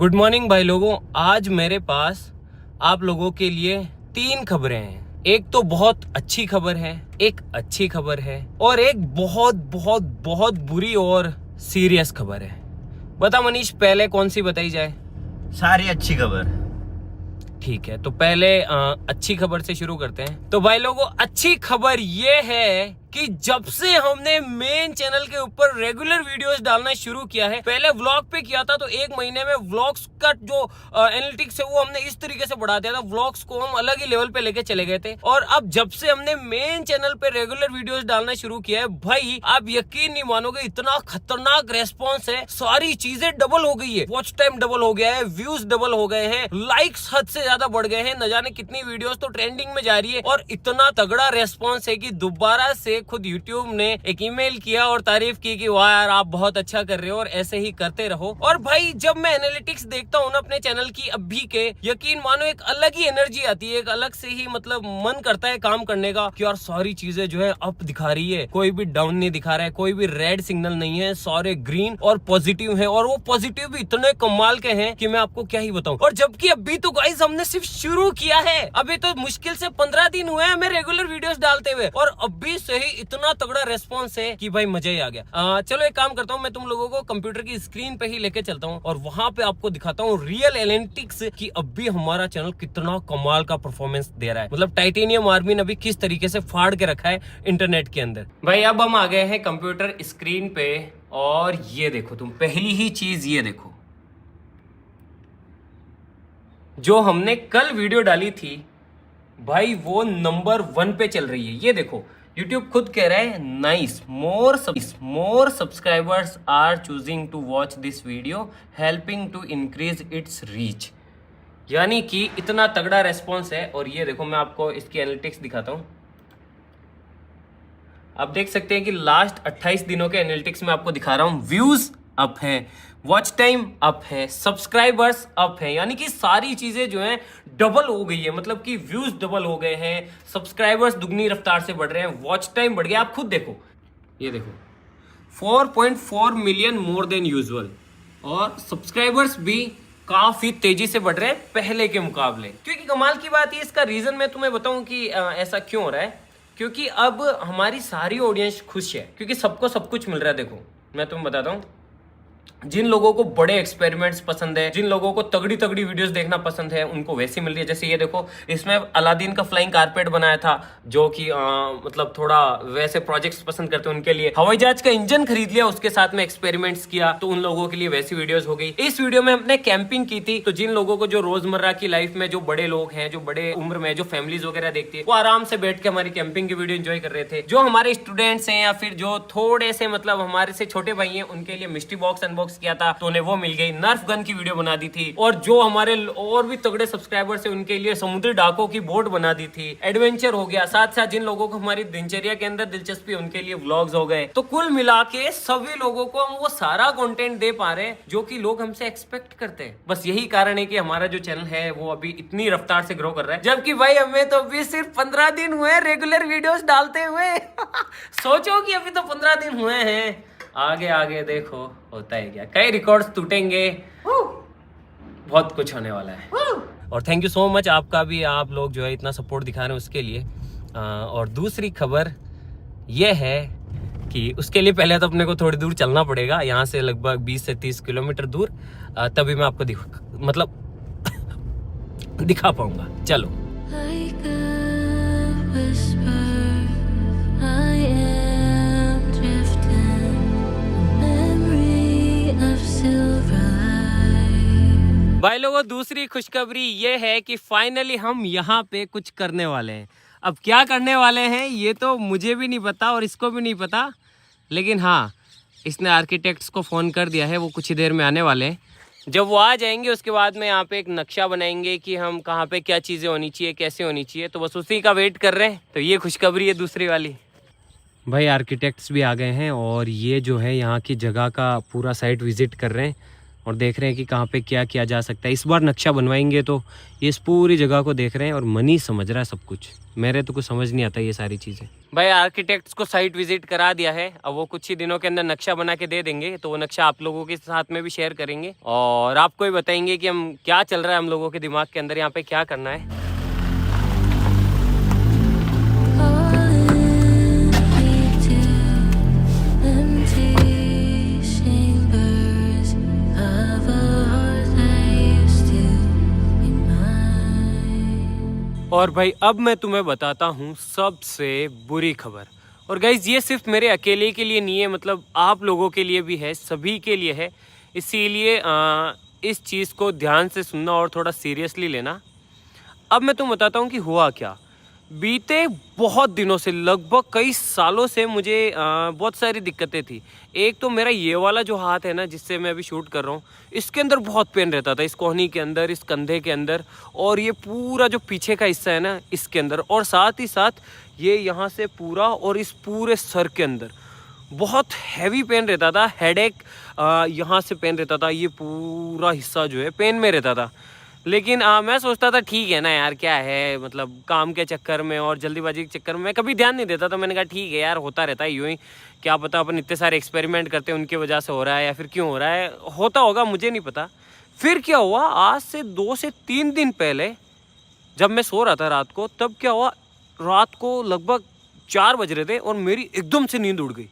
Good morning भाई लोगों। आज मेरे पास आप लोगों के लिए 3 खबरें हैं। एक तो बहुत अच्छी खबर है, एक अच्छी खबर है और एक बहुत बहुत बहुत बुरी और सीरियस खबर है। बता मनीष, पहले कौन सी बताई जाए? सारी अच्छी खबर। ठीक है, तो पहले अच्छी खबर से शुरू करते हैं। तो भाई लोगों, अच्छी खबर ये है कि जब से हमने मेन चैनल के ऊपर रेगुलर वीडियोस डालना शुरू किया है, पहले व्लॉग पे किया था तो 1 महीने में व्लॉग्स का जो एनालिटिक्स है वो हमने इस तरीके से बढ़ा दिया था, व्लॉग्स को हम अलग ही लेवल पे लेके चले गए थे। और अब जब से हमने मेन चैनल पे रेगुलर वीडियोस डालना शुरू किया है, भाई आप यकीन नहीं मानोगे, इतना खतरनाक रेस्पॉन्स है। सारी चीजें डबल हो गई है, वॉच टाइम डबल हो गया है, व्यूज डबल हो गए हैं, लाइक्स हद से ज्यादा बढ़ गए हैं, न जाने कितनी वीडियोस तो ट्रेंडिंग में जा रही है। और इतना तगड़ा रेस्पॉन्स है कि दोबारा से खुद YouTube ने एक ईमेल किया और तारीफ की कि वाह यार आप बहुत अच्छा कर रहे हो और ऐसे ही करते रहो। और भाई जब मैं एनालिटिक्स देखता हूँ ना अपने चैनल की अभी के, यकीन मानो एक अलग ही एनर्जी आती है, एक अलग से ही मतलब मन करता है काम करने का कि यार सारी चीजें जो है अप दिखा रही है, कोई भी डाउन नहीं दिखा रहा है, कोई भी रेड सिग्नल नहीं है, सारे ग्रीन और पॉजिटिव है। और वो पॉजिटिव भी इतने कमाल के हैं कि मैं आपको क्या ही बताऊं। और जबकि अभी तो गाइस हमने सिर्फ शुरू किया है, अभी तो मुश्किल से 15 दिन हुए हमें रेगुलर वीडियोस डालते हुए और अभी से ही इतना तगड़ा रेस्पॉन्स है कि भाई मजा ही आ गया। चलो एक काम करता हूँ, मैं तुम लोगों को कंप्यूटर की स्क्रीन पे ही लेके चलता हूँ और वहां पे आपको दिखाता हूँ रियल एनालिटिक्स कि अभी हमारा चैनल कितना कमाल का परफॉर्मेंस दे रहा है। मतलब टाइटेनियम आर्मी ने अभी किस तरीके से फाड़ के रखा है इंटरनेट के अंदर। भाई अब हम आ गए हैं कंप्यूटर स्क्रीन पे और ये देखो, तुम पहली ही चीज ये देखो, जो हमने कल वीडियो डाली थी भाई वो नंबर 1 पे चल रही है। ये देखो, YouTube खुद कह रहा है nice, more subscribers are choosing to watch this video, helping to increase its reach. यानी कि इतना तगड़ा रेस्पॉन्स है। और ये देखो, मैं आपको इसकी एनालिटिक्स दिखाता हूं। आप देख सकते हैं कि लास्ट 28 दिनों के एनालिटिक्स में आपको दिखा रहा हूं, व्यूज अप है, वॉच टाइम अप है, सब्सक्राइबर्स अप है, यानी कि सारी चीजें जो हैं डबल हो गई है। मतलब कि व्यूज डबल हो गए हैं, सब्सक्राइबर्स दुगनी रफ्तार से बढ़ रहे हैं, वॉच टाइम बढ़ गया। आप खुद देखो, ये देखो 4.4 मिलियन मोर देन यूजुअल, और सब्सक्राइबर्स भी काफी तेजी से बढ़ रहे हैं पहले के मुकाबले। क्योंकि कमाल की बात है, इसका रीजन मैं तुम्हें बताऊं कि ऐसा क्यों हो रहा है। क्योंकि अब हमारी सारी ऑडियंस खुश है, क्योंकि सबको सब कुछ मिल रहा है। देखो मैं तुम्हें बताता हूं, जिन लोगों को बड़े एक्सपेरिमेंट्स पसंद है, जिन लोगों को तगड़ी तगड़ी वीडियोस देखना पसंद है, उनको वैसी मिल रही है। जैसे ये देखो, इसमें अलादीन का फ्लाइंग कारपेट बनाया था, जो कि मतलब थोड़ा वैसे प्रोजेक्ट्स पसंद करते हैं उनके लिए। हवाई जहाज का इंजन खरीद लिया, उसके साथ में एक्सपेरिमेंट्स किया, तो उन लोगों के लिए वैसी वीडियोस हो गई। इस वीडियो में हमने कैंपिंग की थी, तो जिन लोगों को जो रोजमर्रा की लाइफ में जो बड़े लोग हैं, जो बड़े उम्र में जो फैमिलीज वगैरह देखती है, वो आराम से बैठ के हमारी कैंपिंग की वीडियो एंजॉय कर रहे थे। जो हमारे स्टूडेंट्स हैं या फिर जो थोड़े से मतलब हमारे से छोटे भाई हैं, उनके लिए मिस्ट्री बॉक्स अनबॉक्स किया था, तो उन्हें वो मिल गई। नर्फ गन की वीडियो बना दी थी। और जो हमारे और भी तगड़े सब्सक्राइबर्स हैं, उनके लिए समुद्री डाकों की बोट बना दी थी। एडवेंचर हो गया, साथ साथ जिन लोगों को हमारी दिनचर्या के अंदर दिलचस्पी, उनके लिए व्लॉग्स हो गए। तो कुल मिला के सभी लोगों को हम वो सारा कंटेंट दे पा रहे हैं जो कि लोग हमसे एक्सपेक्ट करते हैं। बस यही कारण है कि हमारा जो चैनल है वो अभी इतनी रफ्तार से ग्रो कर रहा है, जबकि भाई हमें तो अभी सिर्फ 15 दिन हुए रेगुलर वीडियोस डालते हुए। सोचो कि अभी तो 15 दिन हुए हैं, आगे आगे देखो होता है क्या, कई रिकॉर्ड्स टूटेंगे, बहुत कुछ होने वाला है। और थैंक यू सो मच आपका भी, आप लोग जो है इतना सपोर्ट दिखा रहे हैं उसके लिए। और दूसरी खबर यह है कि उसके लिए पहले तो अपने को थोड़ी दूर चलना पड़ेगा, यहाँ से लगभग 20 से 30 किलोमीटर दूर, तभी मैं आपको दिखा पाऊंगा। चलो भाई लोगों, दूसरी खुशखबरी ये है कि फाइनली हम यहाँ पे कुछ करने वाले हैं। अब क्या करने वाले हैं ये तो मुझे भी नहीं पता और इसको भी नहीं पता, लेकिन हाँ, इसने आर्किटेक्ट्स को फ़ोन कर दिया है, वो कुछ ही देर में आने वाले हैं। जब वो आ जाएंगे उसके बाद में यहाँ पे एक नक्शा बनाएंगे कि हम कहाँ पे क्या चीज़ें होनी चाहिए, कैसे होनी चाहिए, तो बस उसी का वेट कर रहे हैं। तो ये खुशखबरी है दूसरी वाली। भाई आर्किटेक्ट्स भी आ गए हैं और ये जो है यहाँ की जगह का पूरा साइट विजिट कर रहे हैं। और देख रहे हैं कि कहाँ पे क्या किया जा सकता है। इस बार नक्शा बनवाएंगे तो ये इस पूरी जगह को देख रहे हैं और मनी समझ रहा है सब कुछ। मेरे तो कुछ समझ नहीं आता ये सारी चीज़ें। भाई आर्किटेक्ट्स को साइट विजिट करा दिया है, अब वो कुछ ही दिनों के अंदर नक्शा बना के दे देंगे, तो वो नक्शा आप लोगों के साथ में भी शेयर करेंगे और आपको भी बताएंगे कि हम क्या चल रहा है हम लोगों के दिमाग के अंदर, यहाँ पे क्या करना है। और भाई अब मैं तुम्हें बताता हूँ सबसे बुरी खबर। और गाइज ये सिर्फ मेरे अकेले के लिए नहीं है, मतलब आप लोगों के लिए भी है, सभी के लिए है। इसीलिए इस चीज़ को ध्यान से सुनना और थोड़ा सीरियसली लेना। अब मैं तुम्हें बताता हूँ कि हुआ क्या। बीते बहुत दिनों से, लगभग कई सालों से मुझे बहुत सारी दिक्कतें थी। एक तो मेरा ये वाला जो हाथ है ना, जिससे मैं अभी शूट कर रहा हूँ, इसके अंदर बहुत पेन रहता था, इस कोहनी के अंदर, इस कंधे के अंदर, और ये पूरा जो पीछे का हिस्सा है ना इसके अंदर, और साथ ही साथ ये यहाँ से पूरा और इस पूरे सर के अंदर बहुत हैवी पेन रहता था। हेडेक यहाँ से पेन रहता था, ये पूरा हिस्सा जो है पेन में रहता था। लेकिन मैं सोचता था ठीक है ना यार, क्या है, मतलब काम के चक्कर में और जल्दीबाजी के चक्कर में मैं कभी ध्यान नहीं देता था। मैंने कहा ठीक है यार, होता रहता है यूँ ही, क्या पता अपन इतने सारे एक्सपेरिमेंट करते हैं उनकी वजह से हो रहा है या फिर क्यों हो रहा है, होता होगा, मुझे नहीं पता। फिर क्या हुआ, आज से 2 से 3 दिन पहले जब मैं सो रहा था रात को, तब क्या हुआ, रात को लगभग 4 बज रहे थे और मेरी एकदम से नींद उड़ गई।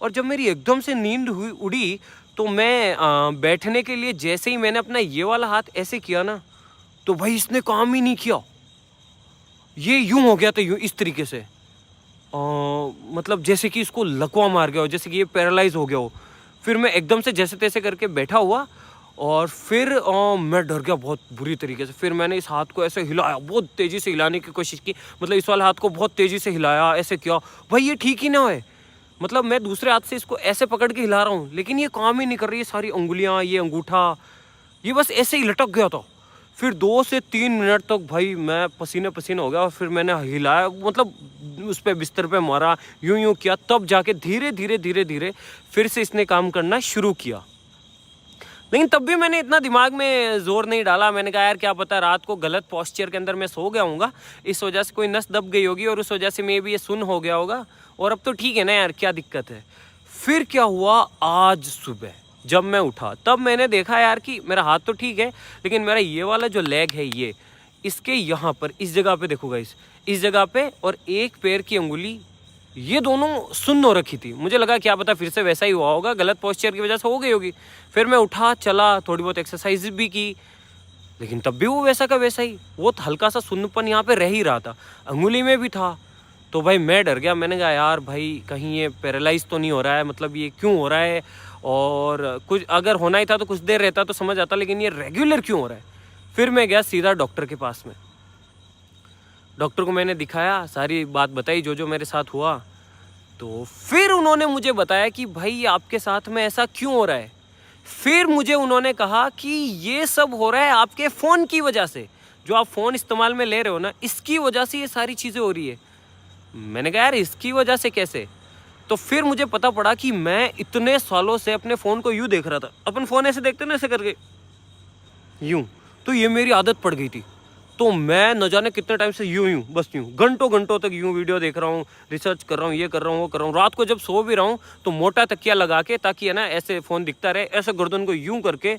और जब मेरी एकदम से नींद उड़ी तो मैं बैठने के लिए जैसे ही मैंने अपना ये वाला हाथ ऐसे किया ना, तो भाई इसने काम ही नहीं किया। ये यूं हो गया था, यूं इस तरीके से, मतलब जैसे कि इसको लकवा मार गया हो, जैसे कि ये पैरालाइज हो गया हो। फिर मैं एकदम से जैसे तैसे करके बैठा हुआ और फिर मैं डर गया बहुत बुरी तरीके से। फिर मैंने इस हाथ को ऐसे हिलाया, बहुत तेज़ी से हिलाने की कोशिश की, मतलब इस वाले हाथ को बहुत तेज़ी से हिलाया, ऐसे किया, भाई ये ठीक ही ना है। मतलब मैं दूसरे हाथ से इसको ऐसे पकड़ के हिला रहा हूँ, लेकिन ये काम ही नहीं कर रही है। सारी उंगलियाँ, ये अंगूठा, ये बस ऐसे ही लटक गया था। फिर 2 से 3 मिनट तक भाई मैं पसीने पसीने हो गया। और फिर मैंने हिलाया, मतलब उस पर बिस्तर पे मारा, यूं यूं किया, तब जाके धीरे धीरे धीरे धीरे फिर से इसने काम करना शुरू किया। लेकिन तब भी मैंने इतना दिमाग में जोर नहीं डाला। मैंने कहा यार क्या पता रात को गलत पोस्चर के अंदर मैं सो गया हूँगा, इस वजह से कोई नस दब गई होगी और उस वजह से मे भी ये सुन्न हो गया होगा, और अब तो ठीक है ना यार, क्या दिक्कत है। फिर क्या हुआ, आज सुबह जब मैं उठा तब मैंने देखा यार कि मेरा हाथ तो ठीक है, लेकिन मेरा ये वाला जो लेग है, ये इसके यहाँ पर इस जगह पे देखो गाइस, इस जगह पे और एक पैर की अंगुली, ये दोनों सुन्न हो रखी थी। मुझे लगा क्या पता फिर से वैसा ही हुआ होगा, गलत पोस्चर की वजह से हो गई होगी। फिर मैं उठा, चला, थोड़ी बहुत एक्सरसाइज भी की, लेकिन तब भी वो वैसा का वैसा ही, वो हल्का सा सुन्नपन यहाँ पे रह ही रहा था, अंगुली में भी था। तो भाई मैं डर गया। मैंने कहा यार भाई कहीं ये पैरालाइज तो नहीं हो रहा है, मतलब ये क्यों हो रहा है, और कुछ अगर होना ही था तो कुछ देर रहता तो समझ आता, लेकिन ये रेगुलर क्यों हो रहा है। फिर मैं गया सीधा डॉक्टर के पास में। डॉक्टर को मैंने दिखाया, सारी बात बताई जो जो मेरे साथ हुआ। तो फिर उन्होंने मुझे बताया कि भाई आपके साथ में ऐसा क्यों हो रहा है। फिर मुझे उन्होंने कहा कि ये सब हो रहा है आपके फ़ोन की वजह से, जो आप फ़ोन इस्तेमाल में ले रहे हो ना, इसकी वजह से ये सारी चीज़ें हो रही है। मैंने कहा यार इसकी वजह से कैसे। तो फिर मुझे पता पड़ा कि मैं इतने सालों से अपने फ़ोन को यूँ देख रहा था। अपन फ़ोन ऐसे देखते ना, ऐसे करके यूँ, तो ये मेरी आदत पड़ गई थी। तो मैं न जाने कितने टाइम से यूँ बस यूँ घंटों घंटों तक यूँ वीडियो देख रहा हूँ, रिसर्च कर रहा हूँ, ये कर रहा हूँ, वो कर रहा हूँ। रात को जब सो भी रहा हूँ तो मोटा तकिया लगा के, ताकि है ना ऐसे फ़ोन दिखता रहे, ऐसे गर्दन को यूँ करके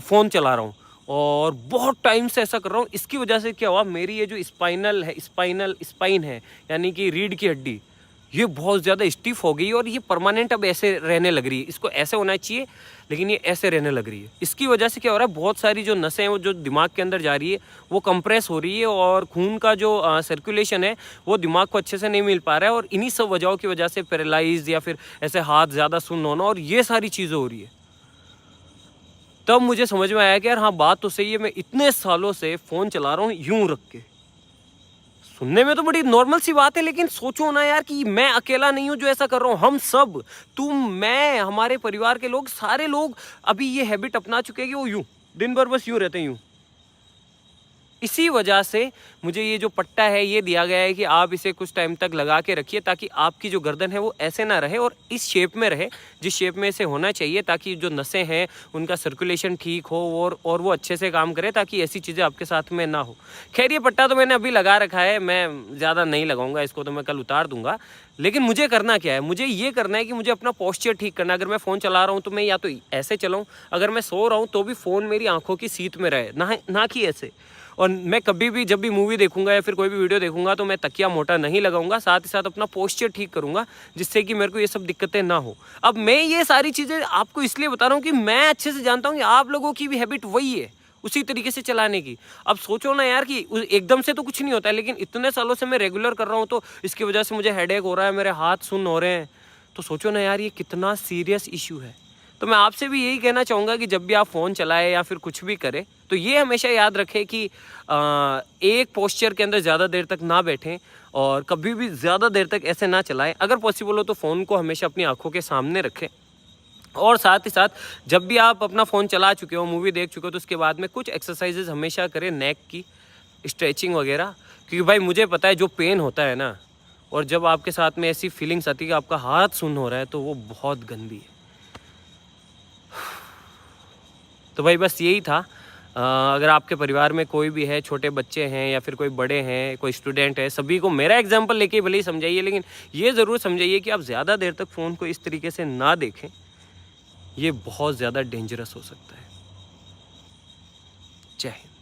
फ़ोन चला रहा हूँ। और बहुत टाइम से ऐसा कर रहा हूँ। इसकी वजह से क्या हुआ, मेरी ये जो स्पाइन है, यानी कि रीढ़ की हड्डी, ये बहुत ज़्यादा स्टिफ हो गई और ये परमानेंट अब ऐसे रहने लग रही है। इसको ऐसे होना चाहिए, लेकिन ये ऐसे रहने लग रही है। इसकी वजह से क्या हो रहा है, बहुत सारी जो नसें हैं वो जो दिमाग के अंदर जा रही है वो कंप्रेस हो रही है, और खून का जो सर्कुलेशन है वो दिमाग को अच्छे से नहीं मिल पा रहा है। और इन्हीं सब वजहों की वजह से पैरालाइज या फिर ऐसे हाथ ज़्यादा सुन्न होना और ये सारी चीज़ें हो रही है। तब मुझे समझ में आया कि यार हाँ बात तो सही है, मैं इतने सालों से फ़ोन चला रहा हूँ यूँ रख के। सुनने में तो बड़ी नॉर्मल सी बात है, लेकिन सोचो ना यार कि मैं अकेला नहीं हूँ जो ऐसा कर रहा हूँ। हम सब, तुम, मैं, हमारे परिवार के लोग, सारे लोग अभी ये हैबिट अपना चुके हैं कि वो यूँ दिन भर बस यूँ रहते हैं, यूँ इसी वजह से मुझे ये जो पट्टा है ये दिया गया है कि आप इसे कुछ टाइम तक लगा के रखिए, ताकि आपकी जो गर्दन है वो ऐसे ना रहे और इस शेप में रहे जिस शेप में इसे होना चाहिए, ताकि जो नसें हैं उनका सर्कुलेशन ठीक हो और वो अच्छे से काम करे, ताकि ऐसी चीज़ें आपके साथ में ना हो। खैर ये पट्टा तो मैंने अभी लगा रखा है, मैं ज़्यादा नहीं लगाऊंगा इसको, तो मैं कल उतार दूंगा। लेकिन मुझे करना क्या है, मुझे ये करना है कि मुझे अपना पोस्चर ठीक करना है। अगर मैं फ़ोन चला रहा हूँ तो मैं या तो ऐसे चलाऊँ, अगर मैं सो रहा हूँ तो भी फ़ोन मेरी आंखों की सीध में रहे, ना कि ऐसे। और मैं कभी भी जब भी मूवी देखूंगा या फिर कोई भी वीडियो देखूंगा तो मैं तकिया मोटा नहीं लगाऊंगा, साथ ही साथ अपना पोस्चर ठीक करूंगा, जिससे कि मेरे को ये सब दिक्कतें ना हो। अब मैं ये सारी चीज़ें आपको इसलिए बता रहा हूँ कि मैं अच्छे से जानता हूँ कि आप लोगों की भी हैबिट वही है, उसी तरीके से चलाने की। अब सोचो ना यार कि एकदम से तो कुछ नहीं होता है, लेकिन इतने सालों से मैं रेगुलर कर रहा हूँ तो इसकी वजह से मुझे हेडेक हो रहा है, मेरे हाथ सुन्न हो रहे हैं। तो सोचो ना यार ये कितना सीरियस इशू है। तो मैं आपसे भी यही कहना चाहूँगा कि जब भी आप फ़ोन चलाएं या फिर कुछ भी करें तो ये हमेशा याद रखें कि एक पोस्चर के अंदर ज़्यादा देर तक ना बैठें और कभी भी ज़्यादा देर तक ऐसे ना चलाएं। अगर पॉसिबल हो तो फ़ोन को हमेशा अपनी आंखों के सामने रखें। और साथ ही साथ जब भी आप अपना फ़ोन चला चुके हो, मूवी देख चुके हो, तो उसके बाद में कुछ एक्सरसाइजेज हमेशा करें, नेक की स्ट्रेचिंग वगैरह। क्योंकि भाई मुझे पता है जो पेन होता है ना, और जब आपके साथ में ऐसी फीलिंग्स आती है कि आपका हाथ सुन्न हो रहा है, तो वो बहुत गंदी है। तो भाई बस यही था। अगर आपके परिवार में कोई भी है, छोटे बच्चे हैं या फिर कोई बड़े हैं, कोई स्टूडेंट है, सभी को मेरा एग्जांपल लेके भले ही समझाइए, लेकिन ये ज़रूर समझाइए कि आप ज़्यादा देर तक फ़ोन को इस तरीके से ना देखें। ये बहुत ज़्यादा डेंजरस हो सकता है। जय हिंद।